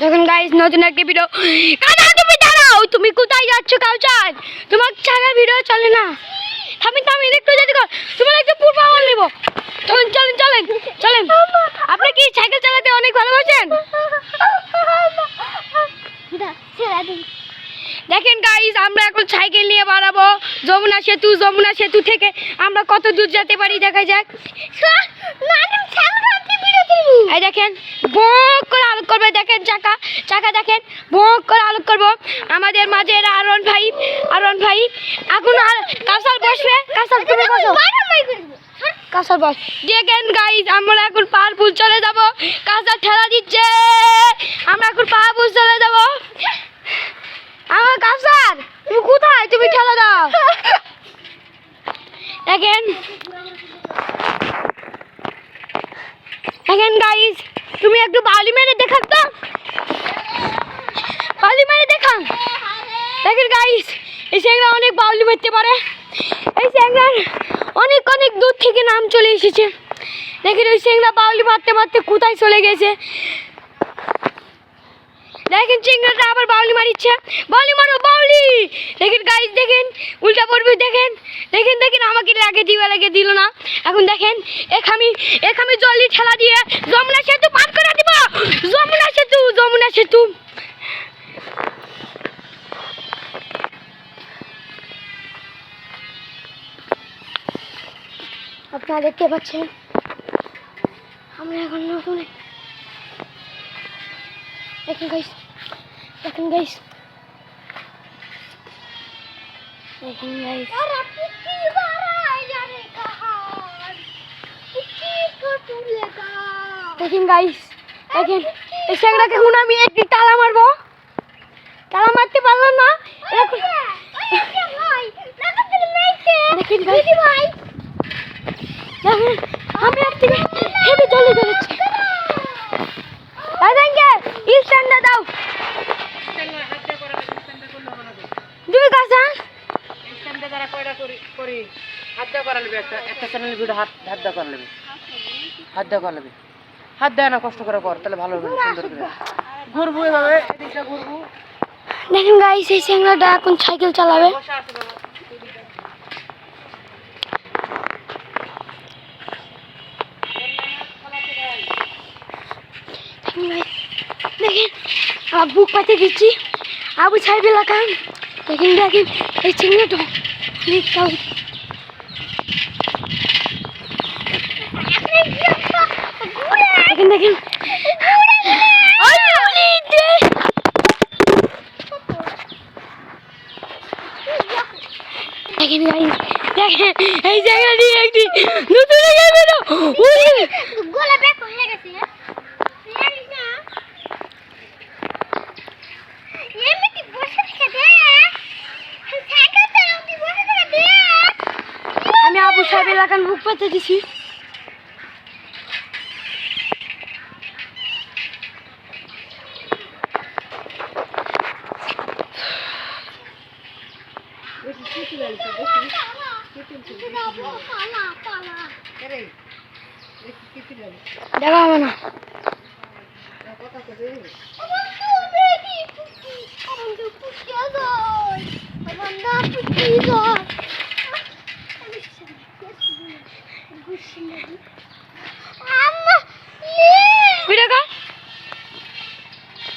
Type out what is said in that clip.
দেখুন গাইস নতুন একটা ভিডিও। কাকা তুমি দাঁড়াও, তুমি কোথায় যাচ্ছ কাউচার? তোমার ছাড়া ভিডিও চলে না। থামি একটু যেতে কর, তোমার একটু পূর্বাভাস নেব। চলেন চলেন চলেন চলেন। আপনি কি সাইকেল চালাতে অনেক ভালোবাসেন? দেখেন গাইস আমরা এখন সাইকেল নিয়ে বাড়াবো যমুনা সেতু থেকে আমরা কত দূর যেতে পারি দেখা যাক। এই দেখেন বক করে আলোক করবে, দেখেন চাকা দেখেন বক করে আলোক করবো। আমাদের মাঝে আরন ভাই এখন আর কাসাল বসবে। কাসাল তুমি বসো, কাসাল বস। দেখেন গাইস আমরা এখন পাহাড়পুর চলে যাব। কাসাল ঠেলা দিচ্ছে, আমরা এখন পাহাড়পুর চলে যাব। আমার কাসার তুমি কোথায়? তুমি ঠেলা দাও। দেখেন গাইস তুমি একটু বালি মেরে দেখান তো, বালি মেরে দেখান। দেখেন গাইস এই স্যাংরা অনেক বাউলি মারতে পারে। এই স্যাংরার অনেক দূর থেকে নাম চলে এসেছে। দেখেন ওই স্যাংরা বাউলি মারতে কোথায় চলে গেছে। দেখেন চিংড়াটা আবার বাউলি মারিচ্ছে, বাউলি মারো বাউলি। দেখেন গাইস দেখেন উল্টা পড়বে। দেখেন আমাকে লাগে দিল না। এখন দেখেন আমি জলদি ঠেলা দিয়ে যমুনা সেতু পার করে দিব। যমুনা সেতু আপনারা দেখতে পাচ্ছেন আমরা এখন নতুন। দেখেন গাইস দেখেন এই স্যাংরাকে এখন আমি একটি তালা মারবো। তালা মারতে পারলাম না। দেখেন আমি একটি হেভি চলে যাচ্ছি। স্ট্যান্ডটা দাও তুমি কাছে স্ট্যান্ডে দ্বারা কয়টা করি হাত দেওয়া করা লাগবে। একটা চ্যানেল ভিডিও হাত দেওয়া করা লাগবে। হাত দেওয়া না কষ্ট করে কর, তাহলে ভালো হবে, সুন্দর করে ঘুরবো এভাবে এদিকটা ঘুরবো। দেখেন গাইস এই স্যাংরাটা এখন সাইকেল চালাবে। দেখেন আমার বুক পাতে দিচ্ছি আবু সাহেব এলাকান। দেখেন এই চিংড়িটা দেখেন এই জায়গাটি একটি নতুন আমি আবু সাহেব এলাকার বুক পাতে দিছি। দেখা হবে না।